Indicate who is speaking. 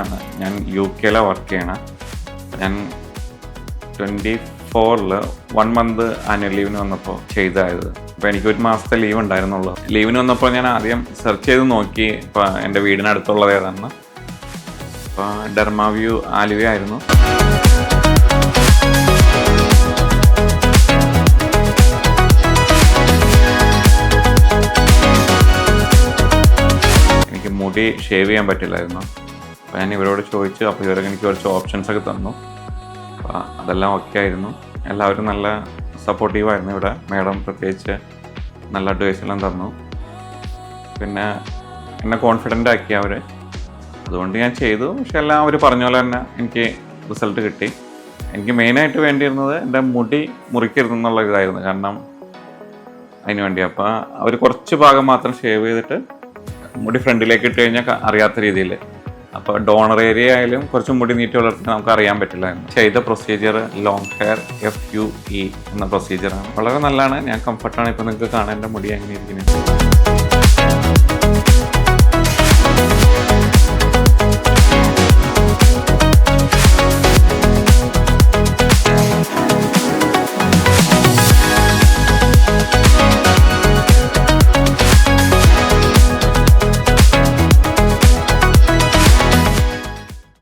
Speaker 1: ആണ്. ഞാൻ UK work ചെയ്യണം. ഞാൻ 24 1 മന്ത് ആനുവൽ ലീവിന് വന്നപ്പോൾ ചെയ്തായത്. അപ്പോൾ എനിക്ക് 1 മാസത്തെ ലീവ് ഉണ്ടായിരുന്നുള്ളൂ. ലീവിന് വന്നപ്പോൾ ഞാൻ ആദ്യം സെർച്ച് ചെയ്ത് നോക്കി ഇപ്പോൾ എൻ്റെ വീടിനടുത്തുള്ളത് ഏതാണെന്ന്. അപ്പോൾ ഡെർമാവ്യൂ ആലുവ ആയിരുന്നു. എനിക്ക് മുടി ഷേവ് ചെയ്യാൻ പറ്റില്ലായിരുന്നു. അപ്പോൾ ഞാൻ ഇവരോട് ചോദിച്ചു. അപ്പോൾ ഇവരൊക്കെ എനിക്ക് കുറച്ച് ഓപ്ഷൻസൊക്കെ തന്നു. അപ്പോൾ അതെല്ലാം ഓക്കെ ആയിരുന്നു. എല്ലാവരും നല്ല സപ്പോർട്ടീവായിരുന്നു. ഇവിടെ മേഡം പ്രത്യേകിച്ച് നല്ല അഡ്വൈസെല്ലാം തന്നു. പിന്നെ എന്നെ കോൺഫിഡൻ്റ് ആക്കി അവർ. അതുകൊണ്ട് ഞാൻ ചെയ്തു. പക്ഷെ എല്ലാം അവർ പറഞ്ഞ പോലെ തന്നെ എനിക്ക് റിസൾട്ട് കിട്ടി. എനിക്ക് മെയിനായിട്ട് വേണ്ടിയിരുന്നത് എൻ്റെ മുടി മുറിക്കരുതെന്നുള്ള ഇതായിരുന്നു. കാരണം അതിന് വേണ്ടി. അപ്പോൾ അവർ കുറച്ച് ഭാഗം മാത്രം ഷേവ് ചെയ്തിട്ട് മുടി ഫ്രണ്ടിലേക്ക് ഇട്ട് കഴിഞ്ഞാൽ അറിയാത്ത രീതിയിൽ. അപ്പോൾ ഡോണർ ഏരിയ ആയാലും കുറച്ച് മുടി നീട്ടി വളർത്തി നമുക്ക് അറിയാൻ പറ്റില്ലായിരുന്നു. ചെയ്ത പ്രൊസീജിയർ ലോങ് ഹെയർ FUE എന്ന പ്രൊസീജിയറാണ്. വളരെ നല്ലതാണ്. ഞാൻ കംഫർട്ടാണ്. ഇപ്പോൾ നിങ്ങൾക്ക് കാണാൻ എൻ്റെ മുടി അങ്ങനെ ഇരിക്കുന്നത്.